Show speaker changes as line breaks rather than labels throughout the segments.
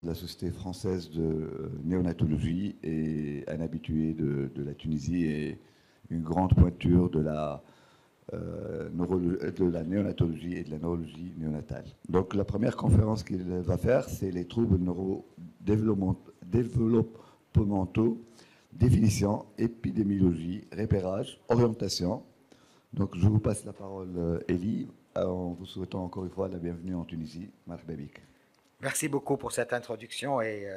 de la Société française de néonatologie et un habitué de la Tunisie et une grande pointure de la néonatologie et de la neurologie néonatale. Donc la première conférence qu'il va faire, c'est les troubles neurodéveloppementaux, définition, épidémiologie, repérage, orientation. Donc je vous passe la parole, Elie, en vous souhaitant encore une fois la bienvenue en Tunisie. Marhaba bik.
Merci beaucoup pour cette introduction et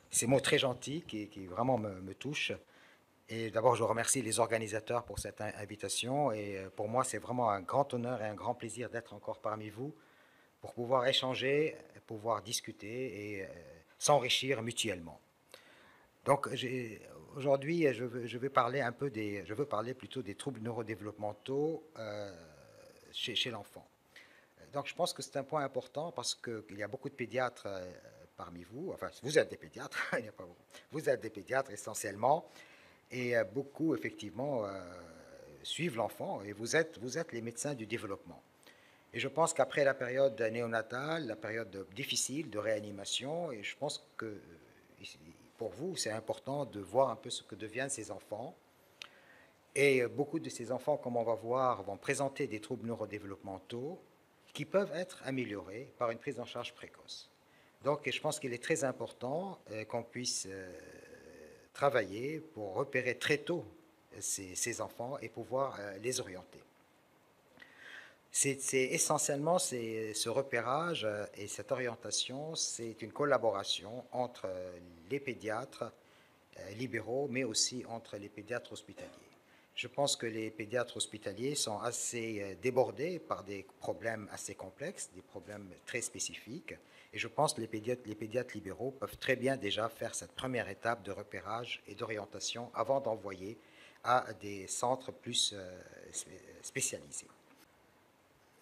ces mots très gentils qui vraiment me touchent. Et d'abord, je remercie les organisateurs pour cette invitation. Et pour moi, c'est vraiment un grand honneur et un grand plaisir d'être encore parmi vous pour pouvoir échanger, pouvoir discuter et s'enrichir mutuellement. Donc, aujourd'hui, je veux parler un peu je veux parler plutôt des troubles neurodéveloppementaux chez l'enfant. Donc, je pense que c'est un point important parce qu'il y a beaucoup de pédiatres parmi vous. Enfin, vous êtes des pédiatres, il n'y a pas beaucoup. Vous êtes des pédiatres essentiellement. Et beaucoup, effectivement, suivent l'enfant et vous êtes les médecins du développement. Et je pense qu'après la période néonatale, la période difficile de réanimation, et je pense que pour vous, c'est important de voir un peu ce que deviennent ces enfants. Et beaucoup de ces enfants, comme on va voir, vont présenter des troubles neurodéveloppementaux qui peuvent être améliorés par une prise en charge précoce. Donc, je pense qu'il est très important qu'on puisse travailler pour repérer très tôt ces enfants et pouvoir les orienter. C'est essentiellement ce repérage et cette orientation, c'est une collaboration entre les pédiatres libéraux, mais aussi entre les pédiatres hospitaliers. Je pense que les pédiatres hospitaliers sont assez débordés par des problèmes assez complexes, des problèmes très spécifiques. Et je pense que les pédiatres libéraux peuvent très bien déjà faire cette première étape de repérage et d'orientation avant d'envoyer à des centres plus spécialisés.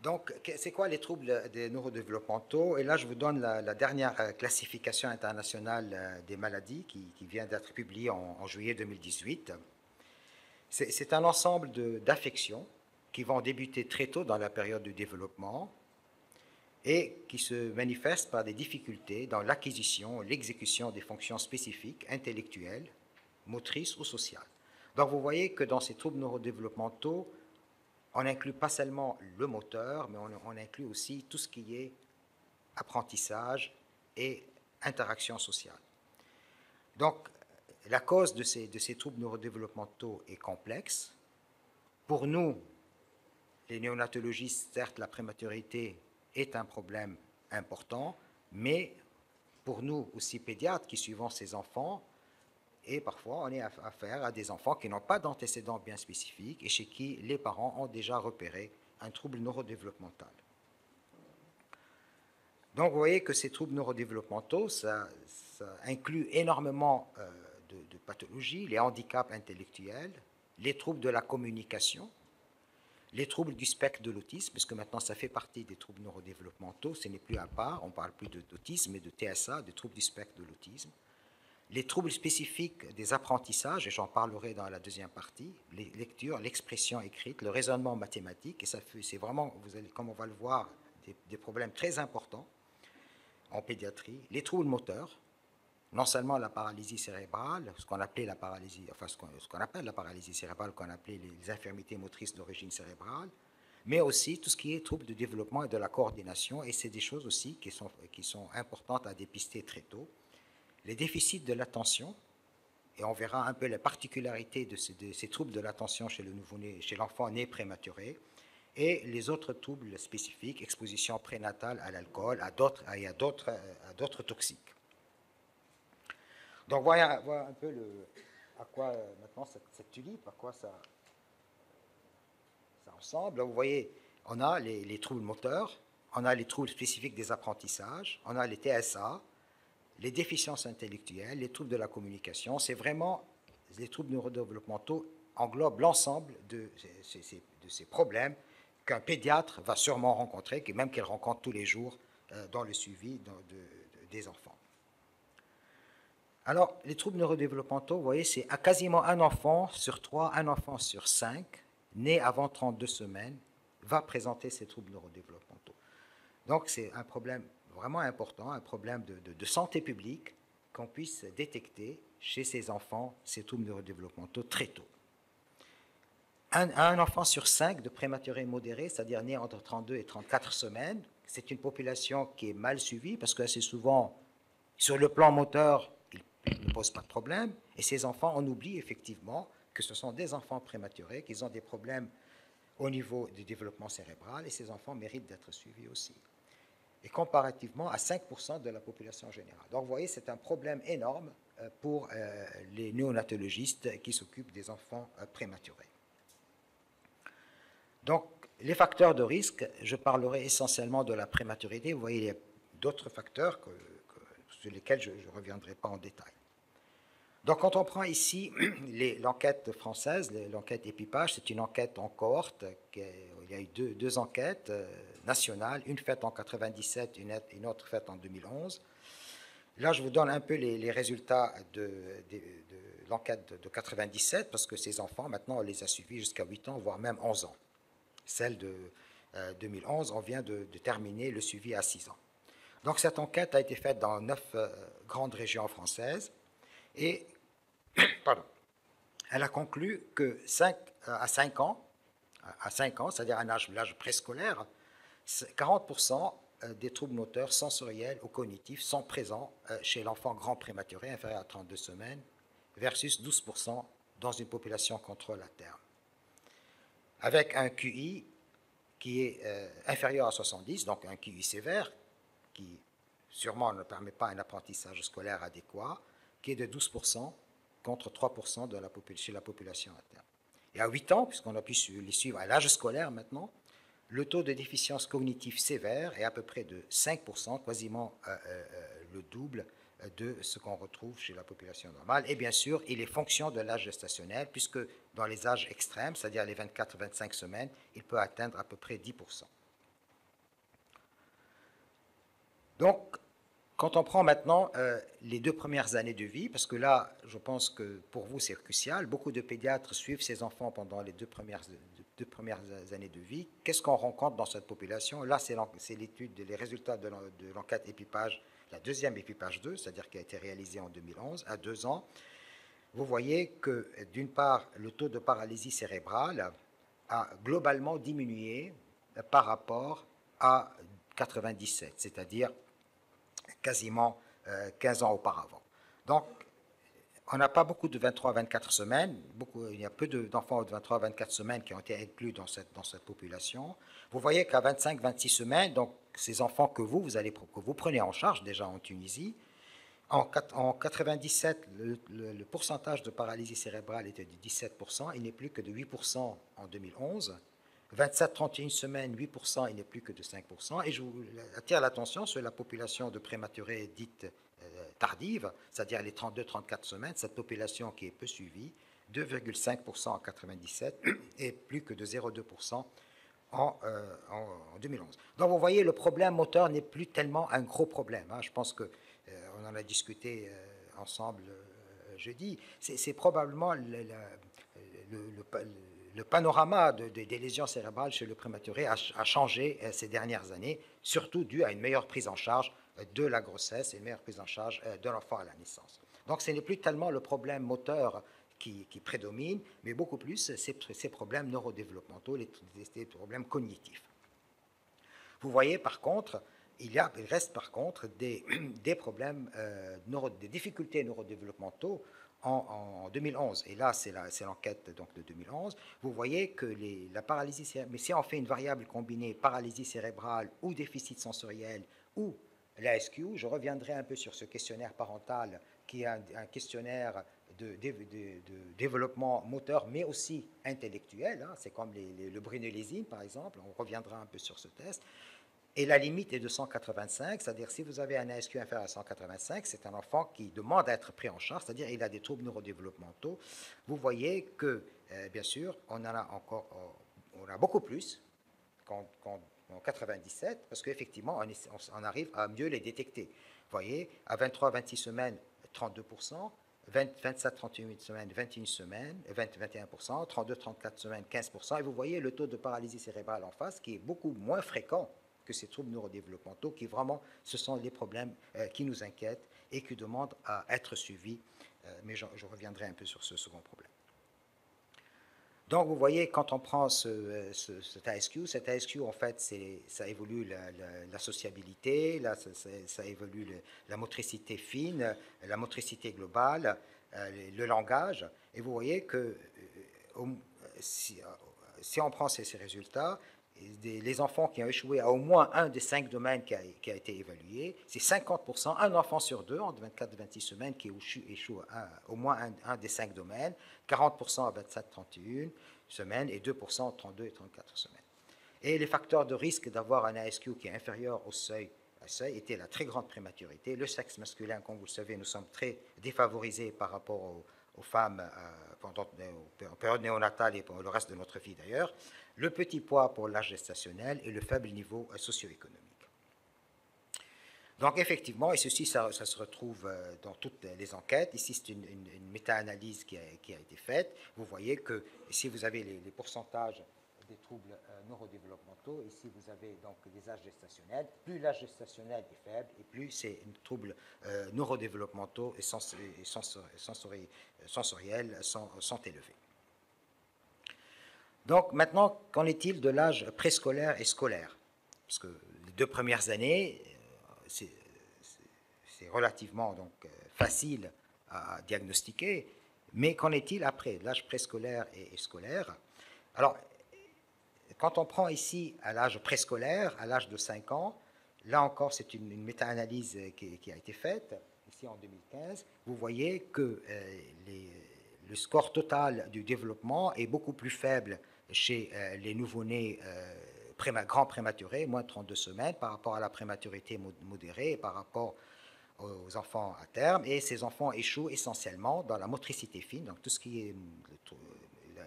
Donc, c'est quoi les troubles des neurodéveloppementaux? Et là, je vous donne la dernière classification internationale des maladies qui vient d'être publiée en juillet 2018. C'est un ensemble d'affections qui vont débuter très tôt dans la période du développement et qui se manifestent par des difficultés dans l'acquisition, l'exécution des fonctions spécifiques, intellectuelles, motrices ou sociales. Donc vous voyez que dans ces troubles neurodéveloppementaux, on n'inclut pas seulement le moteur, mais on inclut aussi tout ce qui est apprentissage et interaction sociale. Donc, la cause de ces troubles neurodéveloppementaux est complexe. Pour nous, les néonatologistes, certes, la prématurité est un problème important, mais pour nous aussi pédiatres qui suivons ces enfants, et parfois on est affaire à des enfants qui n'ont pas d'antécédents bien spécifiques et chez qui les parents ont déjà repéré un trouble neurodéveloppemental. Donc vous voyez que ces troubles neurodéveloppementaux, ça inclut énormément de pathologies, les handicaps intellectuels, les troubles de la communication, les troubles du spectre de l'autisme, puisque maintenant ça fait partie des troubles neurodéveloppementaux, ce n'est plus à part, on ne parle plus d'autisme, mais de TSA, de troubles du spectre de l'autisme. Les troubles spécifiques des apprentissages, et j'en parlerai dans la deuxième partie, les lectures, l'expression écrite, le raisonnement mathématique, et c'est vraiment, comme on va le voir, des problèmes très importants en pédiatrie. Les troubles moteurs, non seulement la paralysie cérébrale, ce qu'on appelait la paralysie, enfin ce qu'on appelle la paralysie cérébrale, qu'on appelait les infirmités motrices d'origine cérébrale, mais aussi tout ce qui est troubles de développement et de la coordination, et c'est des choses aussi qui sont importantes à dépister très tôt. Les déficits de l'attention, et on verra un peu les particularités de ces troubles de l'attention chez le nouveau-né, chez l'enfant né prématuré, et les autres troubles spécifiques, exposition prénatale à l'alcool, à d'autres toxiques. Donc voilà un peu à quoi maintenant cette tulipe, à quoi ça ressemble. Vous voyez, on a les troubles moteurs, on a les troubles spécifiques des apprentissages, on a les TSA, les déficiences intellectuelles, les troubles de la communication. C'est vraiment, les troubles neurodéveloppementaux englobent l'ensemble de ces problèmes qu'un pédiatre va sûrement rencontrer, même qu'il rencontre tous les jours dans le suivi des enfants. Alors, les troubles neurodéveloppementaux, vous voyez, c'est quasiment un enfant sur 3, un enfant sur 5, né avant 32 semaines, va présenter ces troubles neurodéveloppementaux. Donc, c'est un problème vraiment important, un problème de santé publique qu'on puisse détecter chez ces enfants ces troubles neurodéveloppementaux très tôt. Un enfant sur 5 de prématuré modéré, c'est-à-dire né entre 32 et 34 semaines, c'est une population qui est mal suivie parce que assez souvent, sur le plan moteur, ils ne posent pas de problème. Et ces enfants, on oublie effectivement que ce sont des enfants prématurés, qu'ils ont des problèmes au niveau du développement cérébral, et ces enfants méritent d'être suivis aussi. Et comparativement à 5% de la population générale. Donc vous voyez, c'est un problème énorme pour les néonatologistes qui s'occupent des enfants prématurés. Donc, les facteurs de risque, je parlerai essentiellement de la prématurité. Vous voyez, il y a d'autres facteurs sur lesquels je ne reviendrai pas en détail. Donc, quand on prend ici l'enquête française, l'enquête Épipage, c'est une enquête en cohorte. Il y a eu deux enquêtes nationales, une faite en 1997, une autre faite en 2011. Là, je vous donne un peu les résultats de l'enquête de 1997, parce que ces enfants, maintenant, on les a suivis jusqu'à 8 ans, voire même 11 ans. Celle de 2011, on vient de terminer le suivi à 6 ans. Donc cette enquête a été faite dans 9 grandes régions françaises et elle a conclu que à 5 ans, c'est-à-dire à l'âge préscolaire, 40% des troubles moteurs, sensoriels ou cognitifs sont présents chez l'enfant grand prématuré inférieur à 32 semaines versus 12% dans une population contrôle à terme. Avec un QI qui est inférieur à 70, donc un QI sévère, qui sûrement ne permet pas un apprentissage scolaire adéquat, qui est de 12% contre 3% chez la population à terme. Et à 8 ans, puisqu'on a pu les suivre à l'âge scolaire maintenant, le taux de déficience cognitive sévère est à peu près de 5%, quasiment le double de ce qu'on retrouve chez la population normale. Et bien sûr, il est fonction de l'âge gestationnel, puisque dans les âges extrêmes, c'est-à-dire les 24-25 semaines, il peut atteindre à peu près 10%. Donc, quand on prend maintenant les 2 premières années de vie, parce que là, je pense que pour vous, c'est crucial, beaucoup de pédiatres suivent ces enfants pendant les deux premières années de vie. Qu'est-ce qu'on rencontre dans cette population? Là, c'est l'étude, les résultats de l'enquête Épipage, la deuxième Épipage 2, c'est-à-dire qui a été réalisée en 2011, à 2 ans. Vous voyez que, d'une part, le taux de paralysie cérébrale a globalement diminué par rapport à 97, c'est-à-dire quasiment 15 ans auparavant. Donc, on n'a pas beaucoup de 23-24 semaines, il y a peu d'enfants de 23-24 semaines qui ont été inclus dans cette population. Vous voyez qu'à 25-26 semaines, donc ces enfants que vous prenez en charge déjà en Tunisie, en 97, le pourcentage de paralysie cérébrale était de 17%, il n'est plus que de 8% en 2011. 27-31 semaines, 8%, il n'est plus que de 5%. Et je vous attire l'attention sur la population de prématurés dite tardive, c'est-à-dire les 32-34 semaines, cette population qui est peu suivie, 2,5% en 97 et plus que de 0,2% en 2011. Donc vous voyez, le problème moteur n'est plus tellement un gros problème. Hein. Je pense qu'on en a discuté ensemble jeudi. C'est probablement le panorama des lésions cérébrales chez le prématuré a changé ces dernières années, surtout dû à une meilleure prise en charge de la grossesse et une meilleure prise en charge de l'enfant à la naissance. Donc ce n'est plus tellement le problème moteur qui prédomine, mais beaucoup plus ces problèmes neurodéveloppementaux, les problèmes cognitifs. Vous voyez par contre, il reste par contre des problèmes, des difficultés neurodéveloppementaux en 2011. Et là, c'est l'enquête donc, de 2011. Vous voyez que la paralysie cérébrale, mais si on fait une variable combinée paralysie cérébrale ou déficit sensoriel ou l'ASQ, je reviendrai un peu sur ce questionnaire parental qui est un questionnaire de développement moteur, mais aussi intellectuel. Hein, c'est comme le brunellésine, par exemple. On reviendra un peu sur ce test. Et la limite est de 185, c'est-à-dire si vous avez un ASQ inférieur à 185, c'est un enfant qui demande à être pris en charge, c'est-à-dire il a des troubles neurodéveloppementaux. Vous voyez que, bien sûr, on a beaucoup plus qu'en 97, parce qu'effectivement, on arrive à mieux les détecter. Vous voyez, à 23-26 semaines, 32%, 27-38 semaines, 21 semaines, 21%, 32-34 semaines, 15%, et vous voyez le taux de paralysie cérébrale en face qui est beaucoup moins fréquent que ces troubles neurodéveloppementaux qui vraiment, ce sont les problèmes qui nous inquiètent et qui demandent à être suivis. Mais je reviendrai un peu sur ce second problème. Donc, vous voyez, quand on prend cet ASQ, en fait, ça évolue la sociabilité, ça évolue la motricité fine, la motricité globale, le langage. Et vous voyez que si on prend ces résultats, les enfants qui ont échoué à au moins un des 5 domaines qui a été évalué, c'est 50%, un enfant sur deux en 24-26 semaines qui échoue à au moins un des 5 domaines, 40% à 27-31 semaines et 2% en 32 et 34 semaines. Et les facteurs de risque d'avoir un ASQ qui est inférieur au seuil étaient la très grande prématurité. Le sexe masculin, comme vous le savez, nous sommes très défavorisés par rapport aux femmes en période néonatale et pour le reste de notre vie d'ailleurs, le petit poids pour l'âge gestationnel et le faible niveau socio-économique. Donc effectivement, et ceci, ça se retrouve dans toutes les enquêtes. Ici, c'est une méta-analyse qui a été faite. Vous voyez que ici, vous avez les pourcentages des troubles neurodéveloppementaux. Ici, vous avez donc les âges gestationnels. Plus l'âge gestationnel est faible, et plus ces troubles neurodéveloppementaux et sensoriels sont élevés. Donc maintenant, qu'en est-il de l'âge préscolaire et scolaire? Parce que les 2 premières années, c'est relativement donc, facile à diagnostiquer, mais qu'en est-il après l'âge préscolaire et scolaire? Alors, quand on prend ici à l'âge préscolaire, à l'âge de 5 ans, là encore c'est une méta-analyse qui a été faite, ici en 2015, vous voyez que le score total du développement est beaucoup plus faible chez les nouveau-nés grands prématurés, moins de 32 semaines, par rapport à la prématurité modérée et par rapport aux enfants à terme. Et ces enfants échouent essentiellement dans la motricité fine, donc tout ce qui est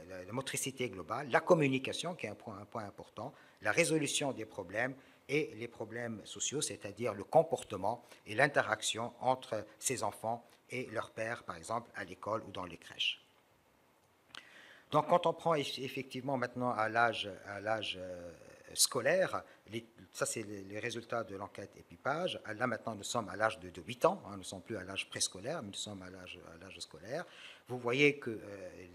la motricité globale, la communication, qui est un point important, la résolution des problèmes et les problèmes sociaux, c'est-à-dire le comportement et l'interaction entre ces enfants et leurs pères, par exemple, à l'école ou dans les crèches. Donc, quand on prend effectivement maintenant à l'âge scolaire, ça c'est les résultats de l'enquête épipage. Là maintenant nous sommes à l'âge de 8 ans, nous ne sommes plus à l'âge préscolaire, mais nous sommes à l'âge scolaire. Vous voyez que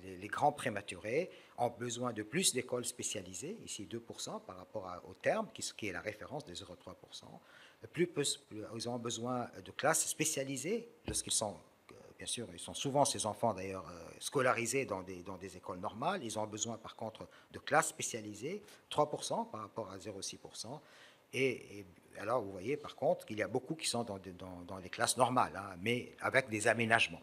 les grands prématurés ont besoin de plus d'écoles spécialisées, ici 2% par rapport au terme, qui est la référence des 0,3%. Ils ont besoin de classes spécialisées lorsqu'ils sont... Bien sûr, ils sont souvent, ces enfants d'ailleurs, scolarisés dans des écoles normales. Ils ont besoin par contre de classes spécialisées, 3% par rapport à 0,6%. Et alors vous voyez par contre qu'il y a beaucoup qui sont dans les classes normales, mais avec des aménagements.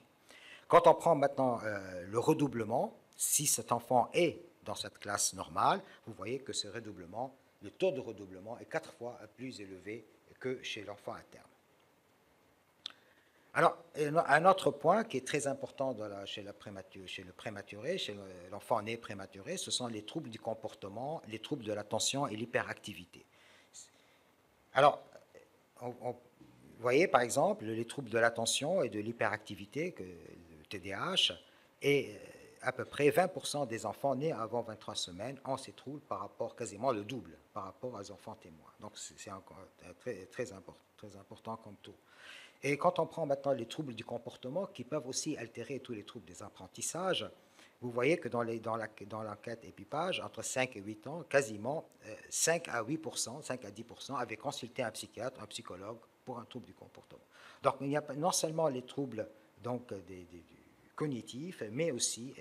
Quand on prend maintenant le redoublement, si cet enfant est dans cette classe normale, vous voyez que ce redoublement, le taux de redoublement est 4 fois plus élevé que chez l'enfant à terme. Alors, un autre point qui est très important chez le prématuré, chez l'enfant né prématuré, ce sont les troubles du comportement, les troubles de l'attention et l'hyperactivité. Alors, vous voyez par exemple les troubles de l'attention et de l'hyperactivité, le TDAH, et à peu près 20% des enfants nés avant 23 semaines ont ces troubles par rapport, quasiment le double, par rapport aux enfants témoins. Donc, c'est encore très important comme taux. Et quand on prend maintenant les troubles du comportement qui peuvent aussi altérer tous les troubles des apprentissages, vous voyez que dans l'enquête épipage, entre 5 et 8 ans, quasiment 5 à 8%, 5 à 10% avaient consulté un psychiatre, un psychologue pour un trouble du comportement. Donc il y a non seulement les troubles donc, cognitifs, mais aussi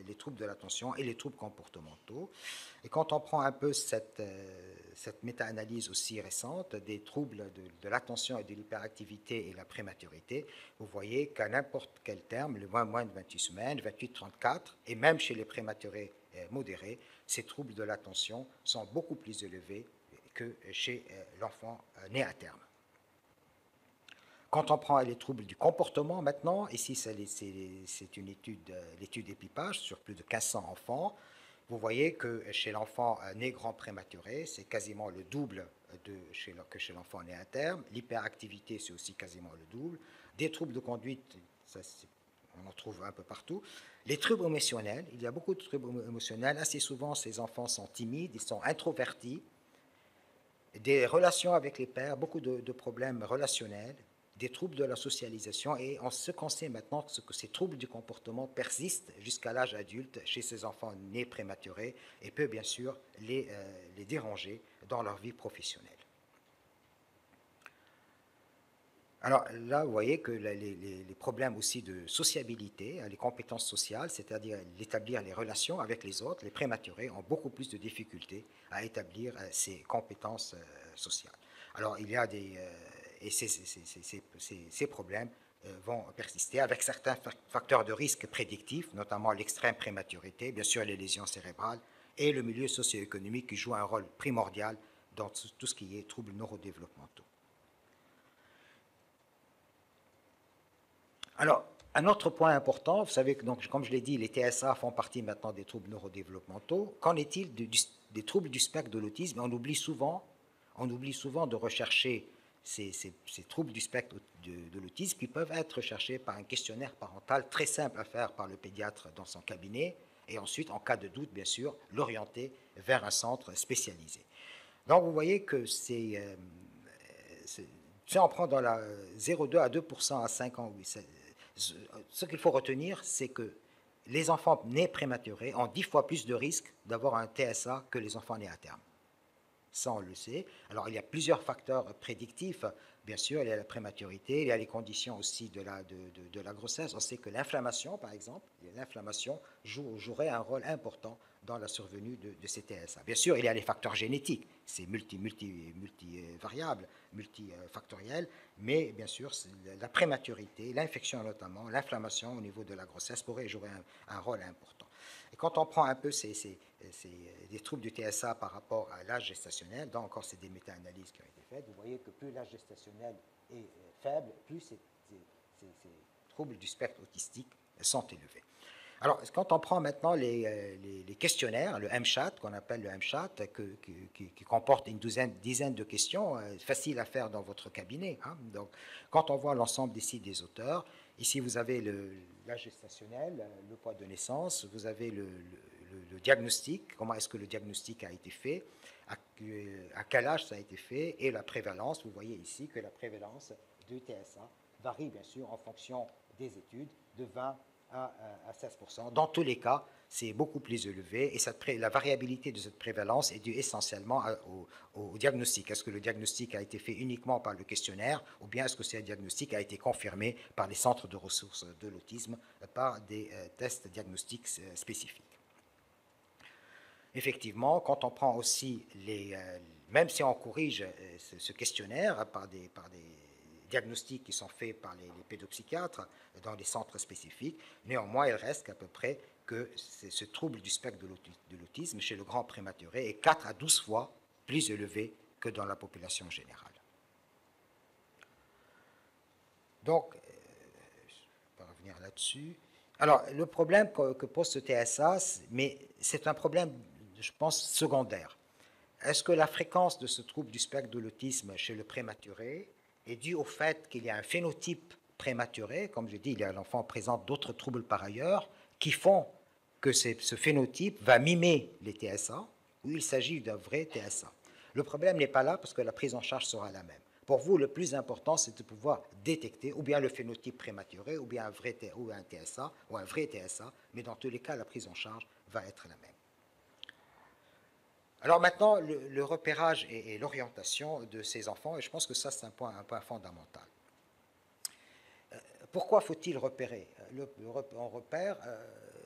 les troubles de l'attention et les troubles comportementaux. Et quand on prend un peu cette méta-analyse aussi récente des troubles de l'attention et de l'hyperactivité et la prématurité, vous voyez qu'à n'importe quel terme, le moins de 28 semaines, 28-34, et même chez les prématurés modérés, ces troubles de l'attention sont beaucoup plus élevés que chez l'enfant né à terme. Quand on prend les troubles du comportement maintenant, ici c'est l'étude épipage sur plus de 1500 enfants, vous voyez que chez l'enfant né grand prématuré, c'est quasiment le double que chez l'enfant né à terme. L'hyperactivité, c'est aussi quasiment le double. Des troubles de conduite, on en trouve un peu partout. Les troubles émotionnels, il y a beaucoup de troubles émotionnels. Assez souvent, ces enfants sont timides, ils sont introvertis. des relations avec les pairs, beaucoup de problèmes relationnels, des troubles de la socialisation, et ce qu'on sait maintenant, c'est que ces troubles du comportement persistent jusqu'à l'âge adulte chez ces enfants nés prématurés et peut bien sûr les déranger dans leur vie professionnelle. Alors là, vous voyez que les problèmes aussi de sociabilité, les compétences sociales, c'est-à-dire l'établir les relations avec les autres, les prématurés ont beaucoup plus de difficultés à établir ces compétences sociales. Alors il y a et ces problèmes vont persister avec certains facteurs de risque prédictifs, notamment l'extrême prématurité, bien sûr les lésions cérébrales, et le milieu socio-économique qui joue un rôle primordial dans tout ce qui est troubles neurodéveloppementaux. Alors, un autre point important, vous savez que, donc, comme je l'ai dit, les TSA font partie maintenant des troubles neurodéveloppementaux. Qu'en est-il des troubles du spectre de l'autisme? On oublie souvent de rechercher ces troubles du spectre de l'autisme qui peuvent être recherchés par un questionnaire parental très simple à faire par le pédiatre dans son cabinet, et ensuite, en cas de doute, bien sûr, l'orienter vers un centre spécialisé. Donc, vous voyez que si on prend dans la 0,2 à 2% à 5 ans, oui, ce qu'il faut retenir, c'est que les enfants nés prématurés ont 10 fois plus de risques d'avoir un TSA que les enfants nés à terme. Ça, on le sait. Alors, il y a plusieurs facteurs prédictifs. Bien sûr, il y a la prématurité, il y a les conditions aussi de la grossesse. On sait que l'inflammation, par exemple, l'inflammation jouerait un rôle important dans la survenue de ces TSA. Bien sûr, il y a les facteurs génétiques, c'est multivariable, multifactoriel, mais bien sûr, la prématurité, l'infection notamment, l'inflammation au niveau de la grossesse pourrait jouer un rôle important. Et quand on prend un peu des troubles du TSA par rapport à l'âge gestationnel, donc encore c'est des méta-analyses qui ont été faites, vous voyez que plus l'âge gestationnel est faible, plus ces troubles du spectre autistique sont élevés. Alors, quand on prend maintenant les questionnaires, le MCHAT, qu'on appelle le MCHAT, qui comporte une dizaine de questions, faciles à faire dans votre cabinet. Hein. Donc, quand on voit l'ensemble des auteurs, ici vous avez l'âge gestationnel, le poids de naissance, vous avez le diagnostic, comment est-ce que le diagnostic a été fait, à quel âge ça a été fait, et la prévalence. Vous voyez ici que la prévalence du TSA varie bien sûr en fonction des études de 20 à 16%. Dans tous les cas, c'est beaucoup plus élevé et la variabilité de cette prévalence est due essentiellement au diagnostic. Est-ce que le diagnostic a été fait uniquement par le questionnaire ou bien est-ce que ce diagnostic a été confirmé par les centres de ressources de l'autisme par des tests diagnostiques spécifiques? Effectivement, quand on prend aussi même si on corrige ce questionnaire par des diagnostics qui sont faits par les pédopsychiatres dans des centres spécifiques, néanmoins, il reste qu'à peu près que ce trouble du spectre de l'autisme chez le grand prématuré est 4 à 12 fois plus élevé que dans la population générale. Donc, je vais revenir là-dessus. Alors, le problème que pose ce TSA, mais c'est un problème, je pense, secondaire. Est-ce que la fréquence de ce trouble du spectre de l'autisme chez le prématuré est due au fait qu'il y a un phénotype prématuré, comme je dis, l'enfant présente d'autres troubles par ailleurs, qui font que ce phénotype va mimer les TSA, ou il s'agit d'un vrai TSA? Le problème n'est pas là parce que la prise en charge sera la même. Pour vous, le plus important, c'est de pouvoir détecter ou bien le phénotype prématuré, ou bien un TSA, ou un vrai TSA, mais dans tous les cas, la prise en charge va être la même. Alors maintenant, le repérage et l'orientation de ces enfants, et je pense que ça, c'est un point fondamental. Pourquoi faut-il repérer? On repère,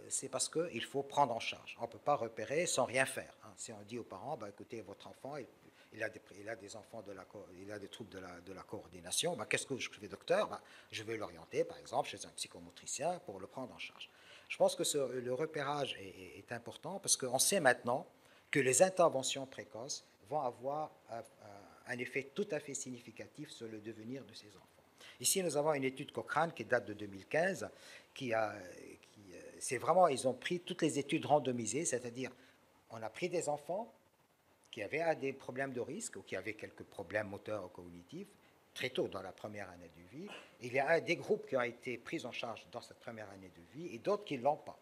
c'est parce qu'il faut prendre en charge. On ne peut pas repérer sans rien faire. Hein. Si on dit aux parents, bah, écoutez, votre enfant, il a des troubles de la coordination, bah, qu'est-ce que je fais, docteur? Bah, je vais l'orienter, par exemple, chez un psychomotricien pour le prendre en charge. Je pense que le repérage est important parce qu'on sait maintenant que les interventions précoces vont avoir un effet tout à fait significatif sur le devenir de ces enfants. Ici, nous avons une étude Cochrane qui date de 2015, c'est vraiment, ils ont pris toutes les études randomisées, c'est-à-dire, on a pris des enfants qui avaient des problèmes de risque ou qui avaient quelques problèmes moteurs ou cognitifs très tôt dans la première année de vie. Il y a des groupes qui ont été pris en charge dans cette première année de vie et d'autres qui ne l'ont pas.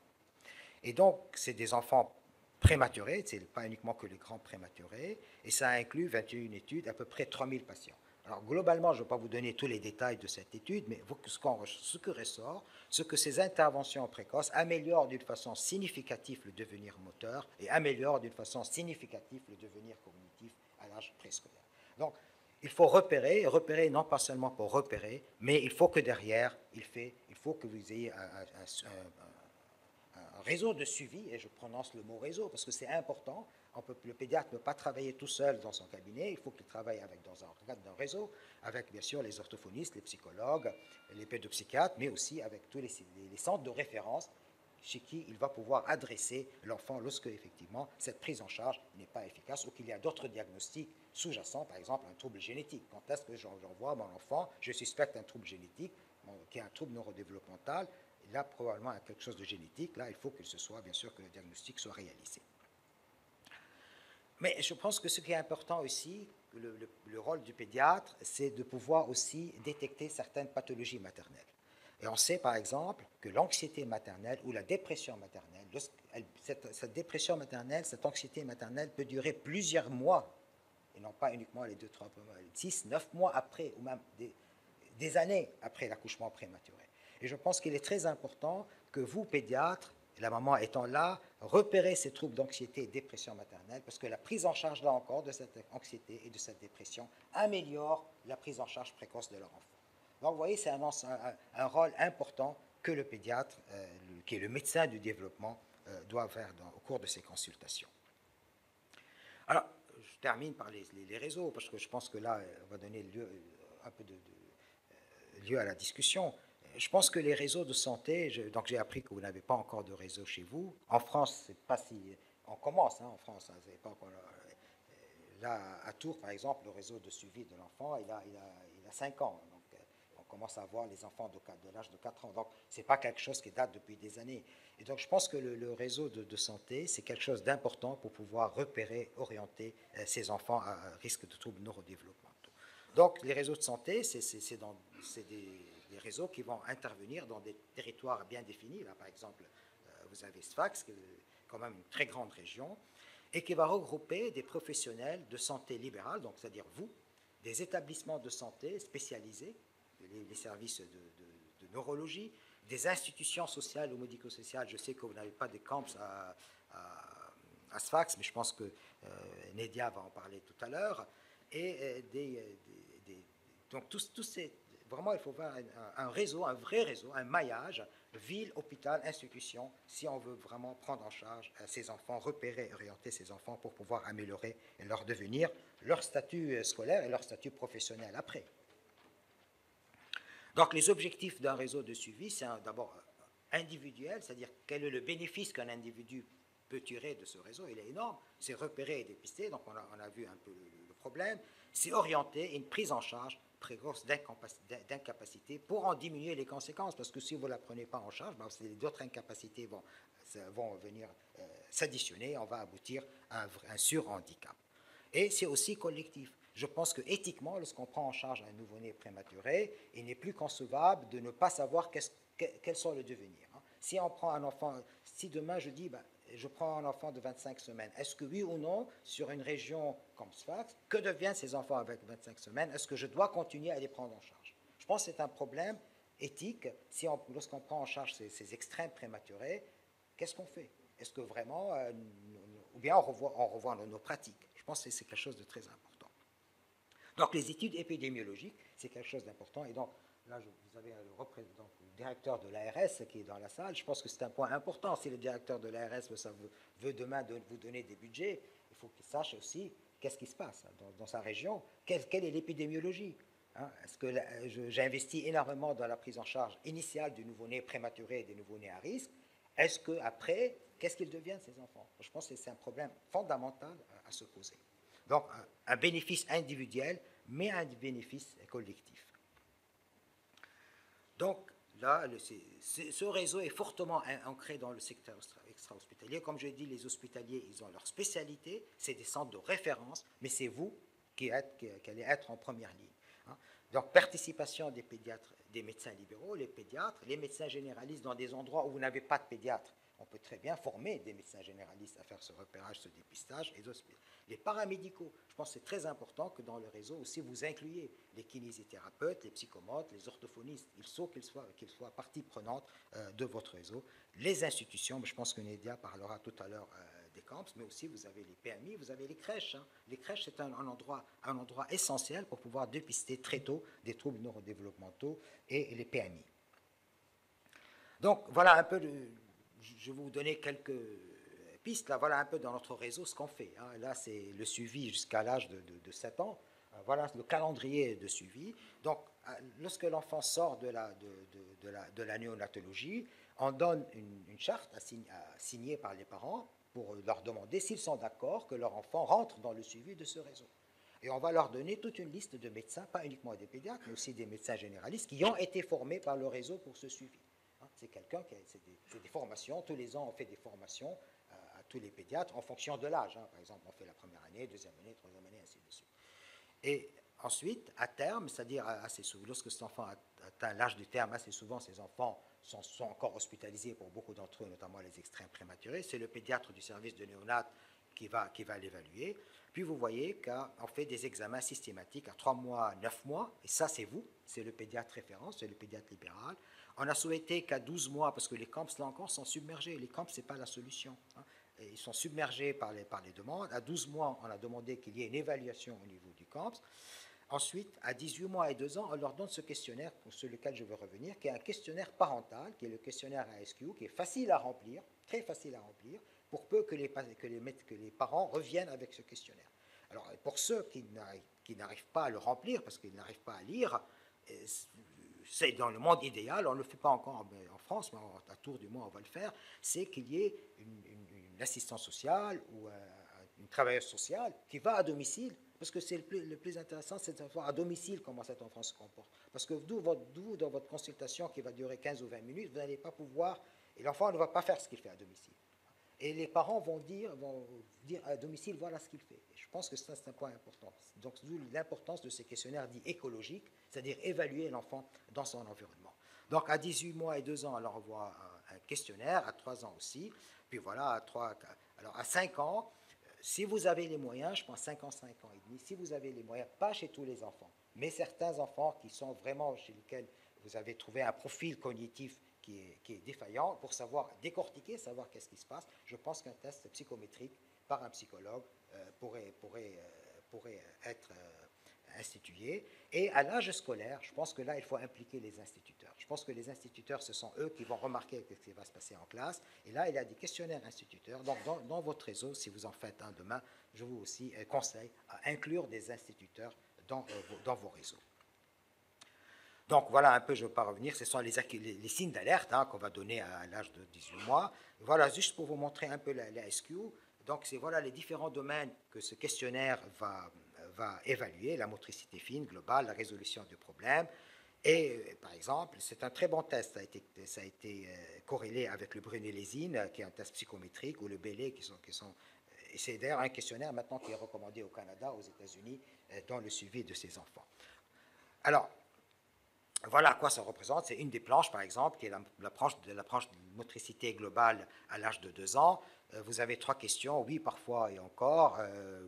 Et donc, c'est des enfants prématurés, ce n'est pas uniquement que les grands prématurés, et ça inclut 21 études, à peu près 3000 patients. Alors globalement, je ne vais pas vous donner tous les détails de cette étude, mais ce que ressort, c'est que ces interventions précoces améliorent d'une façon significative le devenir moteur et améliorent d'une façon significative le devenir cognitif à l'âge préscolaire. Donc, il faut repérer non pas seulement pour repérer, mais il faut que derrière, il faut que vous ayez un réseau de suivi, et je prononce le mot réseau parce que c'est important. Le pédiatre ne peut pas travailler tout seul dans son cabinet, il faut qu'il travaille dans un cadre d'un réseau, avec bien sûr les orthophonistes, les psychologues, les pédopsychiatres, mais aussi avec tous les centres de référence chez qui il va pouvoir adresser l'enfant lorsque, effectivement, cette prise en charge n'est pas efficace ou qu'il y a d'autres diagnostics sous-jacents, par exemple un trouble génétique. Quand est-ce que j'envoie mon enfant, je suspecte un trouble génétique, qui est un trouble neurodéveloppemental, il a probablement quelque chose de génétique, là il faut que ce soit, bien sûr, que le diagnostic soit réalisé. Mais je pense que ce qui est important aussi, le rôle du pédiatre, c'est de pouvoir aussi détecter certaines pathologies maternelles. Et on sait par exemple que l'anxiété maternelle ou la dépression maternelle, cette dépression maternelle, cette anxiété maternelle peut durer plusieurs mois, et non pas uniquement les 2, 3, 6, 9 mois après, ou même des années après l'accouchement prématuré. Et je pense qu'il est très important que vous, pédiatres, la maman étant là, repérez ces troubles d'anxiété et dépression maternelle, parce que la prise en charge, là encore, de cette anxiété et de cette dépression améliore la prise en charge précoce de leur enfant. Donc, vous voyez, c'est un rôle important que le pédiatre, qui est le médecin du développement, doit faire au cours de ses consultations. Alors, je termine par les réseaux, parce que je pense que là, on va donner un peu lieu à la discussion. Je pense que les réseaux de santé, donc j'ai appris que vous n'avez pas encore de réseau chez vous. En France, c'est pas si... On commence en France, c'est pas encore... Là, à Tours, par exemple, le réseau de suivi de l'enfant, il a 5 ans. Donc, on commence à voir les enfants de l'âge de 4 ans. Donc, ce n'est pas quelque chose qui date depuis des années. Et donc, je pense que le réseau de santé, c'est quelque chose d'important pour pouvoir repérer, orienter ces enfants à risque de troubles neurodéveloppementaux. Donc, les réseaux de santé, c'est des réseaux qui vont intervenir dans des territoires bien définis. Là, par exemple, vous avez Sfax, qui est quand même une très grande région, et qui va regrouper des professionnels de santé libérale, donc c'est-à-dire vous, des établissements de santé spécialisés, les services de neurologie, des institutions sociales ou médico-sociales. Je sais que vous n'avez pas de camps à Sfax, mais je pense que Nedia va en parler tout à l'heure. Et donc tous ces... Vraiment, il faut voir un réseau, un vrai réseau, un maillage, ville, hôpital, institution, si on veut vraiment prendre en charge ces enfants, repérer et orienter ces enfants pour pouvoir améliorer leur devenir, leur statut scolaire et leur statut professionnel après. Donc, les objectifs d'un réseau de suivi, c'est d'abord individuel, c'est-à-dire quel est le bénéfice qu'un individu peut tirer de ce réseau. Il est énorme, c'est repérer et dépister, donc on a vu un peu le problème, c'est orienter une prise en charge précoce d'incapacité pour en diminuer les conséquences, parce que si vous ne la prenez pas en charge, d'autres incapacités vont venir s'additionner, on va aboutir à un surhandicap. Et c'est aussi collectif. Je pense que éthiquement, lorsqu'on prend en charge un nouveau-né prématuré, il n'est plus concevable de ne pas savoir quels sont le devenir. Si on prend un enfant, si demain je dis, je prends un enfant de 25 semaines, est-ce que oui ou non, sur une région comme Sfax, que deviennent ces enfants avec 25 semaines? Est-ce que je dois continuer à les prendre en charge? Je pense que c'est un problème éthique. Lorsqu'on prend en charge ces extrêmes prématurés, qu'est-ce qu'on fait? Est-ce que vraiment, ou bien on revoit nos pratiques? Je pense que c'est quelque chose de très important. Donc les études épidémiologiques, c'est quelque chose d'important. Et donc, là, vous avez le directeur de l'ARS qui est dans la salle. Je pense que c'est un point important. Si le directeur de l'ARS veut demain vous donner des budgets, il faut qu'il sache aussi qu'est-ce qui se passe dans sa région, quelle est l'épidémiologie. Est-ce que j'investis énormément dans la prise en charge initiale du nouveau-né prématuré et des nouveau-nés à risque? Est-ce qu'après, qu'est-ce qu'ils deviennent ces enfants? Je pense que c'est un problème fondamental à se poser. Donc, un bénéfice individuel, mais un bénéfice collectif. Donc, là, ce réseau est fortement ancré dans le secteur extra-hospitalier. Comme je l'ai dit, les hospitaliers, ils ont leur spécialité, c'est des centres de référence, mais c'est vous qui allez être en première ligne. Donc, participation des pédiatres, des médecins libéraux, les pédiatres, les médecins généralistes dans des endroits où vous n'avez pas de pédiatre. On peut très bien former des médecins généralistes à faire ce repérage, ce dépistage. Et les paramédicaux, je pense que c'est très important que dans le réseau aussi vous incluiez les kinésithérapeutes, les psychomotes, les orthophonistes. Il faut qu'ils soient partie prenante de votre réseau. Les institutions, je pense que Nédia parlera tout à l'heure des camps, mais aussi vous avez les PMI, vous avez les crèches. Hein. Les crèches, c'est un endroit essentiel pour pouvoir dépister très tôt des troubles neurodéveloppementaux et les PMI. Donc, voilà un peu, je vais vous donner quelques pistes. Là, voilà un peu dans notre réseau ce qu'on fait. Hein. Là, c'est le suivi jusqu'à l'âge de 7 ans. Voilà le calendrier de suivi. Donc, lorsque l'enfant sort de la néonatologie, on donne une charte à signer par les parents pour leur demander s'ils sont d'accord que leur enfant rentre dans le suivi de ce réseau. Et on va leur donner toute une liste de médecins, pas uniquement des pédiatres, mais aussi des médecins généralistes qui ont été formés par le réseau pour ce suivi. C'est quelqu'un c'est des formations, tous les ans on fait des formations à tous les pédiatres en fonction de l'âge. Par exemple, on fait la première année, deuxième année, troisième année, ainsi de suite. Et ensuite, à terme, c'est-à-dire assez souvent, lorsque cet enfant atteint l'âge du terme, assez souvent ces enfants sont encore hospitalisés pour beaucoup d'entre eux, notamment les extrêmes prématurés. C'est le pédiatre du service de néonat qui va l'évaluer. Puis vous voyez qu'on fait des examens systématiques à 3 mois, 9 mois, et ça c'est vous, c'est le pédiatre référent, c'est le pédiatre libéral. On a souhaité qu'à 12 mois, parce que les camps là encore sont submergés, les camps ce n'est pas la solution. Ils sont submergés par les demandes. À 12 mois, on a demandé qu'il y ait une évaluation au niveau du camps. Ensuite, à 18 mois et 2 ans, on leur donne ce questionnaire, sur lequel je veux revenir, qui est un questionnaire parental, qui est le questionnaire ASQ, qui est facile à remplir, très facile à remplir, pour peu que les parents reviennent avec ce questionnaire. Alors, pour ceux qui n'arrivent pas à le remplir, parce qu'ils n'arrivent pas à lire, c'est dans le monde idéal, on ne le fait pas encore en France, mais à tour du mois on va le faire, c'est qu'il y ait une assistante sociale ou une travailleuse sociale qui va à domicile, parce que c'est le plus intéressant, c'est de savoir à domicile comment cet enfant se comporte. Parce que vous, dans votre consultation qui va durer 15 ou 20 minutes, vous n'allez pas pouvoir, et l'enfant ne va pas faire ce qu'il fait à domicile. Et les parents vont dire à domicile, voilà ce qu'il fait. Et je pense que ça, c'est un point important. Donc, d'où l'importance de ces questionnaires dits écologiques, c'est-à-dire évaluer l'enfant dans son environnement. Donc, à 18 mois et 2 ans, on leur envoie un questionnaire, à 3 ans aussi. Puis voilà, alors à 5 ans, si vous avez les moyens, je pense 5 ans et demi, si vous avez les moyens, pas chez tous les enfants, mais certains enfants qui sont vraiment chez lesquels vous avez trouvé un profil cognitif qui est défaillant, pour savoir décortiquer, savoir qu'est-ce qui se passe, je pense qu'un test psychométrique par un psychologue pourrait être institué. Et à l'âge scolaire, je pense que là, il faut impliquer les instituteurs. Je pense que les instituteurs, ce sont eux qui vont remarquer ce qui va se passer en classe. Et là, il y a des questionnaires instituteurs. Donc, dans votre réseau, si vous en faites un demain, je vous aussi conseille à inclure des instituteurs dans vos réseaux. Donc voilà un peu, je ne veux pas revenir, ce sont les signes d'alerte qu'on va donner à l'âge de 18 mois. Voilà, juste pour vous montrer un peu la SQ. Donc c'est voilà les différents domaines que ce questionnaire va évaluer, la motricité fine, globale, la résolution de problèmes. Et par exemple, c'est un très bon test, ça a été corrélé avec le brunellésine, qui est un test psychométrique, ou le Bayley, et c'est d'ailleurs un questionnaire maintenant qui est recommandé au Canada, aux États-Unis, dans le suivi de ces enfants. Alors, voilà à quoi ça représente. C'est une des planches, par exemple, qui est la planche de motricité globale à l'âge de 2 ans. Vous avez 3 questions, oui, parfois et encore.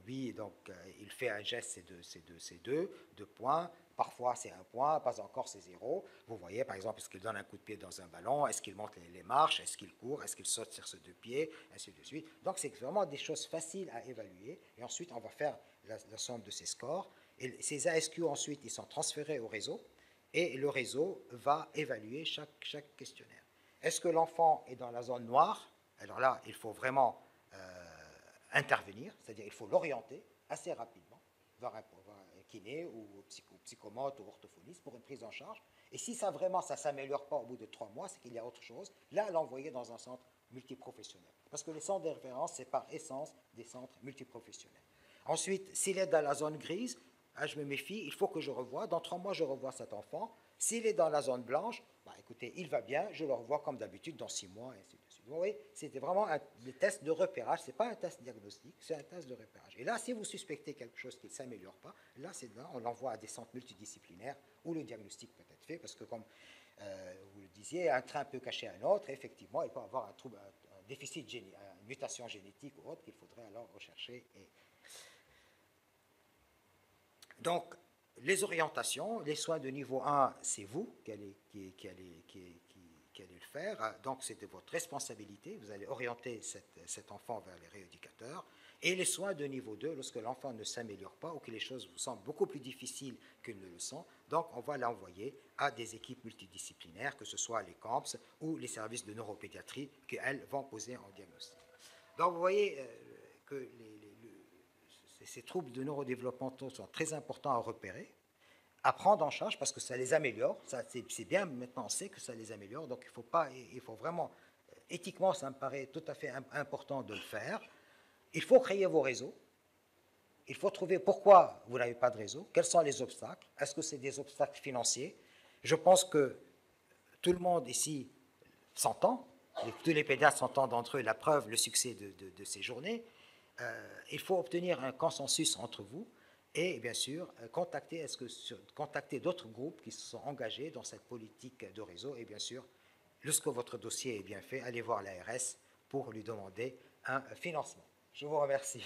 Oui, donc il fait un geste, c'est 2 points. Parfois c'est 1 point, pas encore c'est 0. Vous voyez, par exemple, est-ce qu'il donne un coup de pied dans un ballon, est-ce qu'il monte les marches, est-ce qu'il court, est-ce qu'il saute sur ses 2 pieds, ainsi de suite. Donc c'est vraiment des choses faciles à évaluer. Et ensuite, on va faire la somme de ces scores. Et ces ASQ, ensuite, ils sont transférés au réseau. Et le réseau va évaluer chaque questionnaire. Est-ce que l'enfant est dans la zone noire? Alors là, il faut vraiment intervenir, c'est-à-dire il faut l'orienter assez rapidement vers un kiné ou psychomote ou orthophoniste pour une prise en charge. Et si ça vraiment ça ne s'améliore pas au bout de 3 mois, c'est qu'il y a autre chose. Là, l'envoyer dans un centre multiprofessionnel. Parce que les centres de référence, c'est par essence des centres multiprofessionnels. Ensuite, s'il est dans la zone grise, je me méfie, il faut que je revoie. Dans 3 mois, je revois cet enfant. S'il est dans la zone blanche, écoutez, il va bien, je le revois comme d'habitude dans 6 mois, et ainsi de suite. Vous voyez, c'était vraiment des tests de repérage, ce n'est pas un test diagnostique, c'est un test de repérage. Et là, si vous suspectez quelque chose qui ne s'améliore pas, là, on l'envoie à des centres multidisciplinaires où le diagnostic peut être fait, parce que comme vous le disiez, un train peut cacher un autre, et effectivement, il peut avoir un trouble, un déficit, une mutation génétique ou autre qu'il faudrait alors rechercher. Donc, les orientations, les soins de niveau 1, c'est vous qui allez le faire. Donc, c'est de votre responsabilité. Vous allez orienter cet enfant vers les rééducateurs. Et les soins de niveau 2, lorsque l'enfant ne s'améliore pas ou que les choses vous semblent beaucoup plus difficiles qu'elles ne le sont, donc on va l'envoyer à des équipes multidisciplinaires, que ce soit les CAMPS ou les services de neuropédiatrie, qui, elles, vont poser un diagnostic. Donc, vous voyez que ces troubles de neurodéveloppementaux sont très importants à repérer, à prendre en charge parce que ça les améliore. C'est bien, maintenant on sait que ça les améliore, donc il faut vraiment, éthiquement ça me paraît tout à fait important de le faire. Il faut créer vos réseaux, il faut trouver pourquoi vous n'avez pas de réseau, quels sont les obstacles, est-ce que c'est des obstacles financiers? Je pense que tout le monde ici s'entend, tous les pédiatres s'entendent entre eux, la preuve, le succès de ces journées. Il faut obtenir un consensus entre vous et bien sûr contacter d'autres groupes qui se sont engagés dans cette politique de réseau et bien sûr, lorsque votre dossier est bien fait, allez voir l'ARS pour lui demander un financement. Je vous remercie.